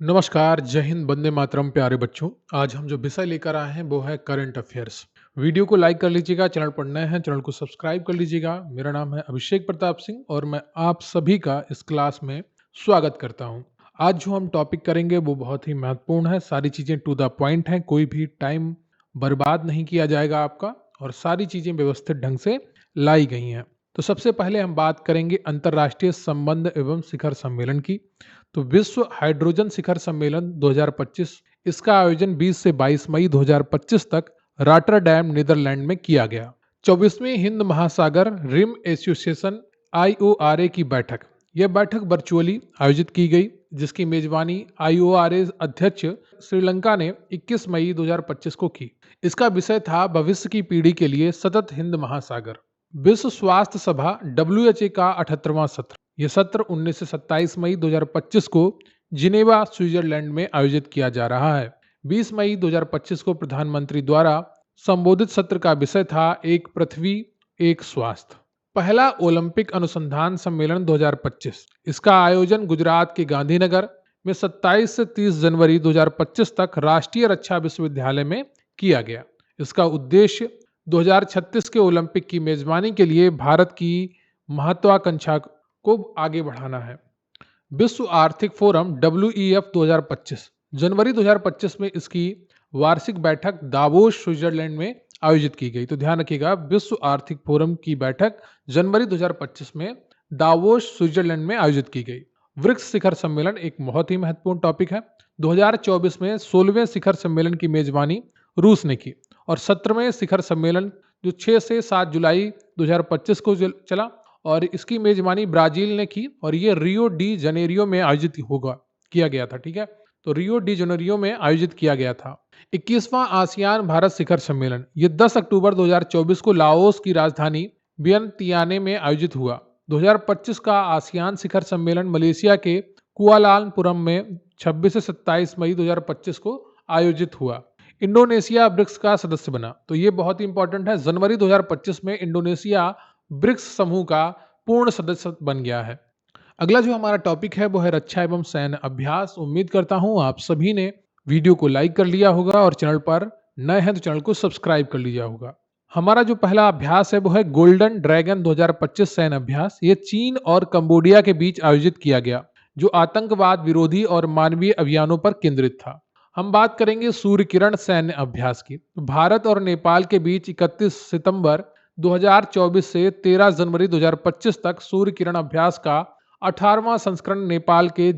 नमस्कार, जय हिंद, वंदे मातरम प्यारे बच्चों। आज हम जो विषय लेकर आए हैं वो है करंट अफेयर्स। वीडियो को लाइक कर लीजिएगा, चैनल पर नए हैं चैनल को सब्सक्राइब कर लीजिएगा। मेरा नाम है अभिषेक प्रताप सिंह और मैं आप सभी का इस क्लास में स्वागत करता हूं। आज जो हम टॉपिक करेंगे वो बहुत ही महत्वपूर्ण है। सारी चीज़ें टू द पॉइंट हैं, कोई भी टाइम बर्बाद नहीं किया जाएगा आपका, और सारी चीज़ें व्यवस्थित ढंग से लाई गई हैं। तो सबसे पहले हम बात करेंगे अंतर्राष्ट्रीय संबंध एवं शिखर सम्मेलन की। तो विश्व हाइड्रोजन शिखर सम्मेलन 2025, इसका आयोजन 20 से 22 मई 2025 तक रॉटरडैम नीदरलैंड में किया गया। 24वीं हिंद महासागर रिम एसोसिएशन IORA की बैठक, यह बैठक वर्चुअली आयोजित की गई, जिसकी मेजबानी IORA अध्यक्ष श्रीलंका ने 21 मई 2025 को की। इसका विषय था भविष्य की पीढ़ी के लिए सतत हिंद महासागर। विश्व स्वास्थ्य सभा WHA का 78वां सत्र, यह सत्र 19 से 27 मई 2025 को जिनेवा स्विट्जरलैंड में आयोजित किया जा रहा है। 20 मई 2025 को प्रधानमंत्री द्वारा संबोधित सत्र का विषय था एक पृथ्वी एक स्वास्थ्य। पहला ओलंपिक अनुसंधान सम्मेलन 2025, इसका आयोजन गुजरात के गांधीनगर में 27 से 30 जनवरी 2025 तक राष्ट्रीय रक्षा विश्वविद्यालय में किया गया। इसका उद्देश्य 2036 के ओलंपिक की मेजबानी के लिए भारत की महत्वाकांक्षा को आगे बढ़ाना है। विश्व आर्थिक फोरम WEF 2025, जनवरी 2025 में इसकी वार्षिक बैठक दावोस स्विट्जरलैंड में आयोजित की गई। तो ध्यान रखिएगा, विश्व आर्थिक फोरम की बैठक जनवरी 2025 में दावोस स्विट्जरलैंड में आयोजित की गई। ब्रिक्स शिखर सम्मेलन एक बहुत ही महत्वपूर्ण टॉपिक है। 2024 में 16वें शिखर सम्मेलन की मेजबानी रूस ने की, और 17वें शिखर सम्मेलन जो 6 से 7 जुलाई 2025 को चला, और इसकी मेजबानी ब्राजील ने की, और ये रियो डी जनेरियो में आयोजित किया गया था। ठीक है, तो रियो डी जनेरियो में आयोजित किया गया था। 21वां आसियान भारत शिखर सम्मेलन, ये 10 अक्टूबर 2024 को लाओस की राजधानी वियंतियाने में आयोजित हुआ। 2025 का आसियान शिखर सम्मेलन मलेशिया के कुआलालंपुरम में 26 से 27 मई 2025 को आयोजित हुआ। इंडोनेशिया ब्रिक्स का सदस्य बना, तो ये बहुत ही इंपॉर्टेंट है। जनवरी 2025 में इंडोनेशिया ब्रिक्स समूह का पूर्ण सदस्य बन गया है। अगला जो हमारा टॉपिक है वो है रक्षा एवं सैन्य अभ्यास। उम्मीद करता हूं आप सभी ने वीडियो को लाइक कर लिया होगा, और चैनल पर नए हैं तो चैनल को सब्सक्राइब कर लिया होगा। हमारा जो पहला अभ्यास है वो है गोल्डन ड्रैगन 2025 सैन्य अभ्यास। ये चीन और कंबोडिया के बीच आयोजित किया गया, जो आतंकवाद विरोधी और मानवीय अभियानों पर केंद्रित था। हम बात करेंगे सूर्य किरण सैन्य अभ्यास की। भारत और नेपाल के बीच 31 सितंबर 2024 से 13 जनवरी 2025 तक सूर्य किरण अभ्यास का 18वां संस्करण नेपाल के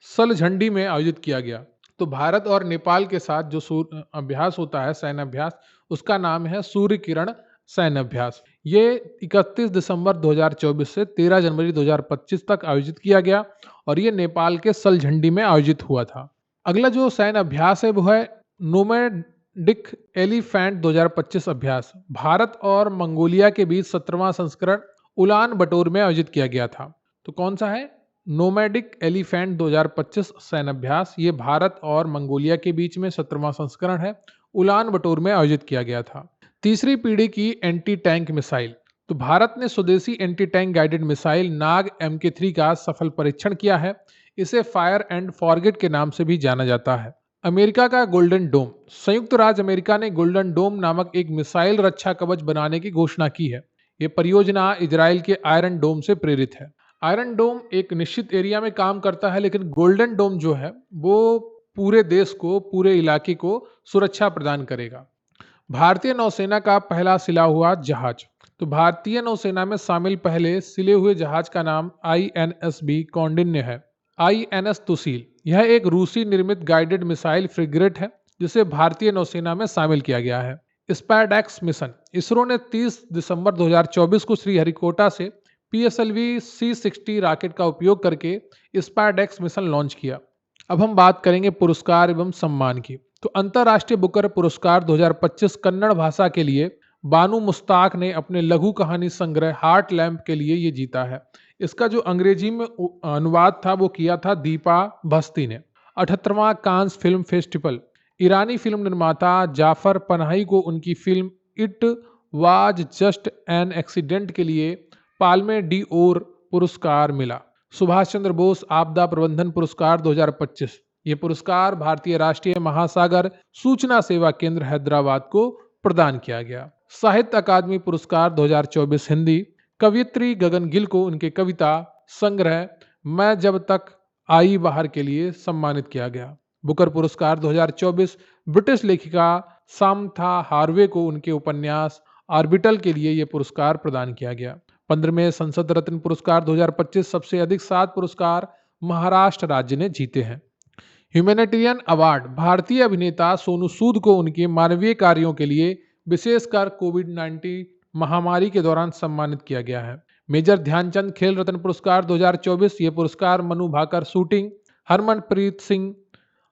सलझंडी में आयोजित किया गया। तो भारत और नेपाल के साथ जो सूर्य अभ्यास होता है, सैन्य अभ्यास, उसका नाम है सूर्य किरण सैन्य अभ्यास। ये 31 दिसंबर 2024 से 13 जनवरी 2025 तक आयोजित किया गया, और ये नेपाल के सलझंडी में आयोजित हुआ था। अगला जो सैन्य अभ्यास है वो है नोमैडिक एलिफेंट 2025 अभ्यास। भारत और मंगोलिया के बीच 17वां संस्करण उलान बटोर में आयोजित किया गया था। तो कौन सा है? नोमैडिक एलिफेंट 2025 सैन्य अभ्यास। ये भारत और मंगोलिया के बीच में 17वां संस्करण है, उलान बटोर में आयोजित किया गया था। तीसरी पीढ़ी की एंटी टैंक मिसाइल। तो भारत ने स्वदेशी एंटी टैंक गाइडेड मिसाइल नाग MK3 का सफल परीक्षण किया है। इसे फायर एंड फॉरगेट के नाम से भी जाना जाता है। अमेरिका का गोल्डन डोम। संयुक्त राज्य अमेरिका ने गोल्डन डोम नामक एक मिसाइल रक्षा कवच बनाने की घोषणा की है। यह परियोजना इजराइल के आयरन डोम से प्रेरित है। आयरन डोम एक निश्चित एरिया में काम करता है, लेकिन गोल्डन डोम जो है वो पूरे देश को, पूरे इलाके को सुरक्षा प्रदान करेगा। भारतीय नौसेना का पहला सिला हुआ जहाज। तो भारतीय नौसेना में शामिल पहले सिले हुए जहाज का नाम INSB कौंडिन्य है। INS तुसील, यह एक रूसी निर्मित गाइडेड मिसाइल फ्रिगेट है, जिसे भारतीय नौसेना में शामिल किया गया है। स्पैडेक्स मिशन। इसरो ने 30 दिसंबर 2024 को श्रीहरिकोटा से PSLV C60 रॉकेट का उपयोग करके स्पैडेक्स मिशन लॉन्च किया। अब हम बात करेंगे पुरस्कार एवं सम्मान की। तो अंतर्राष्ट्रीय बुकर पुरस्कार 2025 कन्नड़ भाषा के लिए बानू मुश्ताक ने अपने लघु कहानी संग्रह हार्ट लैम्प के लिए ये जीता है। इसका जो अंग्रेजी में अनुवाद था वो किया था दीपा भस्ती ने। 78वां कांस फिल्म फेस्टिवल। ईरानी फिल्म निर्माता जाफर पनाही को उनकी film it was just an accident के लिए पाल्मे डी ओर पुरस्कार मिला। सुभाष चंद्र बोस आपदा प्रबंधन पुरस्कार 2025। ये पुरस्कार भारतीय राष्ट्रीय महासागर सूचना सेवा केंद्र हैदराबाद को प्रदान किया गया। साहित्य अकादमी पुरस्कार 2024 हिंदी, कवयित्री गगन गिल को उनके कविता संग्रह मैं जब तक आई बाहर के लिए सम्मानित किया गया। बुकर पुरस्कार 2024 ब्रिटिश लेखिका सामथा हार्वे को उनके उपन्यास ऑर्बिटल के लिए यह पुरस्कार प्रदान किया गया। 15वें संसद रत्न पुरस्कार 2025 सबसे अधिक 7 पुरस्कार महाराष्ट्र राज्य ने जीते हैं। ह्यूमैनिटेरियन अवार्ड भारतीय अभिनेता सोनू सूद को उनके मानवीय कार्यों के लिए विशेषकर कोविड-19 महामारी के दौरान सम्मानित किया गया है। मेजर ध्यानचंद खेल रत्न पुरस्कार 2024 ये पुरस्कार Manu Bhaker shooting, Harmanpreet Singh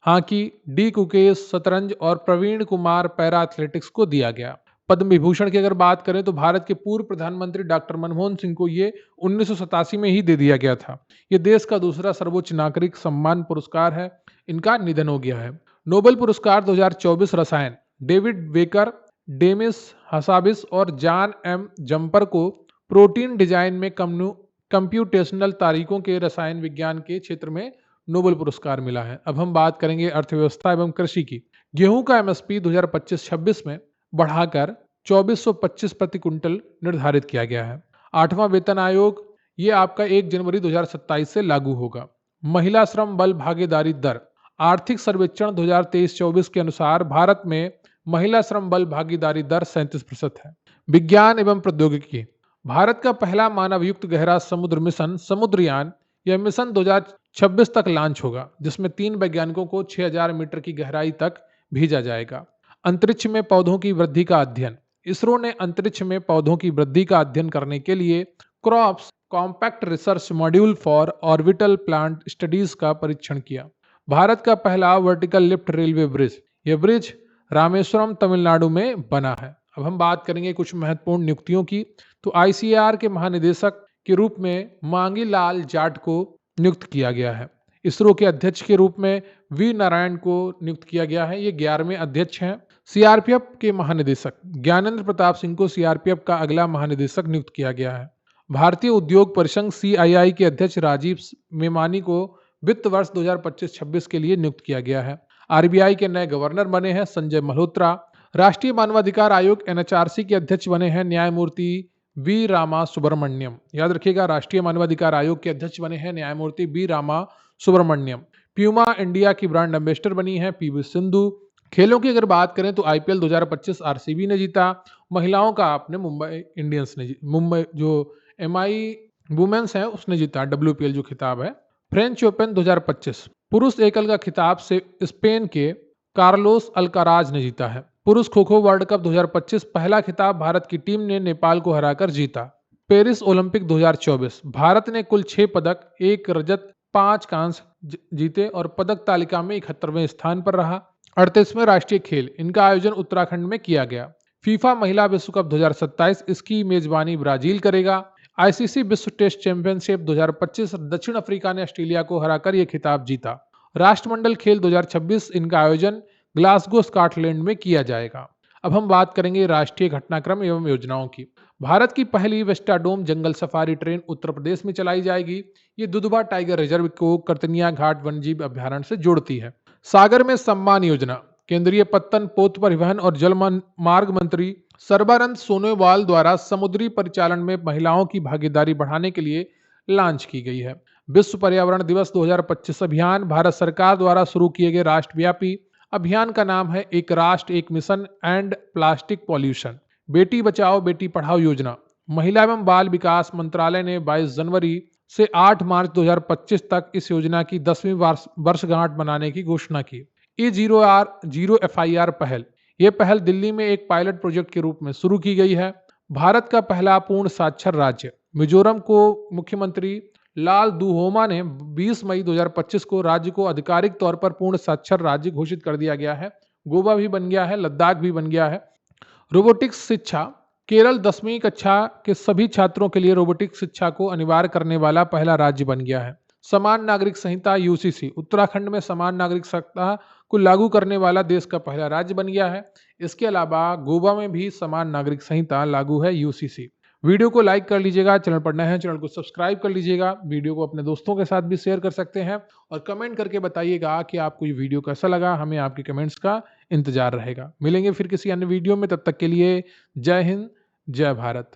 hockey, D Gukesh शतरंज और प्रवीण कुमार पैरा एथलेटिक्स को दिया गया। पद्म विभूषण की अगर बात करें तो भारत के पूर्व प्रधानमंत्री डॉक्टर मनमोहन सिंह को ये 1987 में ही दे दिया गया था। ये देश का दूसरा सर्वोच्च नागरिक सम्मान पुरस्कार है। इनका निधन हो गया है। नोबेल पुरस्कार 2024 रसायन डेविड बेकर, डेमिस हसाबिस और जॉन एम जम्पर को प्रोटीन डिजाइन में कंप्यूटेशनल तारीखों के रसायन विज्ञान के क्षेत्र में नोबेल पुरस्कार मिला है। अब हम बात करेंगे अर्थव्यवस्था एवं कृषि की। गेहूं का एमएसपी 2025-26 में बढ़ाकर 2425 प्रति क्विंटल निर्धारित किया गया है। 8वां वेतन आयोग ये आपका 1 जनवरी 2027 से लागू होगा। महिला श्रम बल भागीदारी दर आर्थिक सर्वेक्षण 2023-24 के अनुसार भारत में महिला श्रम बल भागीदारी दर 37% है। विज्ञान एवं प्रौद्योगिकी भारत का पहला मानवयुक्त गहरा समुद्र मिशन समुद्रयान यह मिशन 2026 तक लॉन्च होगा, जिसमें 3 वैज्ञानिकों को 6000 मीटर की गहराई तक भेजा जाएगा। अंतरिक्ष में पौधों की वृद्धि का अध्ययन इसरो ने अंतरिक्ष में पौधों की वृद्धि का अध्ययन करने के लिए crops compact research module for orbital plant studies का परीक्षण किया। भारत का पहला वर्टिकल लिफ्ट रेलवे ब्रिज यह ब्रिज रामेश्वरम तमिलनाडु में बना है। अब हम बात करेंगे कुछ महत्वपूर्ण नियुक्तियों की। तो आईसीएआर के महानिदेशक के रूप में मांगी लाल जाट को नियुक्त किया गया है। इसरो के अध्यक्ष के रूप में वी नारायण को नियुक्त किया गया है। ये 11वें अध्यक्ष हैं। सीआरपीएफ के महानिदेशक ज्ञानेंद्र प्रताप सिंह को सीआरपीएफ का अगला महानिदेशक नियुक्त किया गया है। भारतीय उद्योग परिसंघ सीआईआई के अध्यक्ष राजीव मेमानी को वित्त वर्ष 2025-26 के लिए नियुक्त किया गया है। आरबीआई के नए गवर्नर बने हैं संजय मल्होत्रा। राष्ट्रीय मानवाधिकार आयोग एनएचआरसी के अध्यक्ष बने हैं न्यायमूर्ति बी रामा सुब्रमण्यम। याद रखिएगा, राष्ट्रीय मानवाधिकार आयोग के अध्यक्ष बने हैं न्यायमूर्ति B Rama Subramaniam. Puma India की ब्रांड एम्बेसडर बनी है पीवी सिंधु। खेलों की अगर बात करें तो आईपीएल 2025 आरसीबी ने जीता। महिलाओं का आपने मुंबई इंडियंस ने मुंबई जो एमआई वुमेन्स है उसने जीता डब्ल्यूपीएल जो खिताब है। फ्रेंच ओपन 2025 पुरुष एकल का खिताब से स्पेन के कार्लोस अल्काराज ने जीता है। पुरुष खो खो वर्ल्ड कप 2025 पहला खिताब भारत की टीम ने नेपाल को हराकर जीता। पेरिस ओलंपिक 2024 भारत ने कुल 6 पदक, 1 रजत, 5 कांस्य जीते और पदक तालिका में 71वें स्थान पर रहा। 38वें राष्ट्रीय खेल इनका आयोजन उत्तराखंड में किया गया। फीफा महिला विश्व कप 2027 इसकी मेजबानी ब्राजील करेगा। आईसीसी विश्व टेस्ट चैंपियनशिप 2025 दक्षिण अफ्रीका ने ऑस्ट्रेलिया को हराकर यह खिताब जीता। राष्ट्रमंडल खेल 2026 इनका आयोजन ग्लासगो स्कॉटलैंड में किया जाएगा। अब हम बात करेंगे राष्ट्रीय घटनाक्रम एवं योजनाओं की। भारत की पहली वेस्टाडोम जंगल सफारी ट्रेन उत्तर प्रदेश में चलाई जाएगी। ये दुधवा टाइगर रिजर्व को करतनिया घाट वन्यजीव अभ्यारण्य से जोड़ती है। सागर में सम्मान योजना केंद्रीय पत्तन, पोत परिवहन और जल मार्ग मंत्री सर्बानंद सोनोवाल द्वारा समुद्री परिचालन में महिलाओं की भागीदारी बढ़ाने के लिए लॉन्च की गई है। विश्व पर्यावरण दिवस 2025 अभियान भारत सरकार द्वारा शुरू किए गए राष्ट्रव्यापी अभियान का नाम है एक राष्ट्र एक mission and plastic pollution. Beti Bachao Beti Padhao योजना महिला एवं बाल विकास मंत्रालय ने 22 जनवरी से 8 मार्च 2025 तक इस योजना की 10वीं वर्षगांठ मनाने की घोषणा की। जीरो FIR पहल यह पहल दिल्ली में एक पायलट प्रोजेक्ट के रूप में शुरू की गई है। भारत का पहला पूर्ण साक्षर राज्य मिजोरम को मुख्यमंत्री लाल दुहोमा ने 20 मई 2025 को राज्य को आधिकारिक तौर पर पूर्ण साक्षर राज्य घोषित कर दिया गया है। गोवा भी बन गया है, लद्दाख भी बन गया है। रोबोटिक्स शिक्षा केरल 10वीं कक्षा के सभी छात्रों के लिए रोबोटिक्स शिक्षा को अनिवार्य करने वाला पहला राज्य बन गया है। समान नागरिक संहिता UCC उत्तराखंड में समान नागरिक संहिता को लागू करने वाला देश का पहला राज्य बन गया है। इसके अलावा गोवा में भी समान नागरिक संहिता लागू है UCC। वीडियो को लाइक कर लीजिएगा, चैनल पर नए हैं, चैनल को सब्सक्राइब कर लीजिएगा, वीडियो को अपने दोस्तों के साथ भी शेयर कर सकते हैं और कमेंट करके बताइएगा कि आपको ये वीडियो कैसा लगा, हमें आपके कमेंट्स का इंतज़ार रहेगा। मिलेंगे फिर किसी अन्य वीडियो में, तब तक के लिए जय हिंद, जय भारत।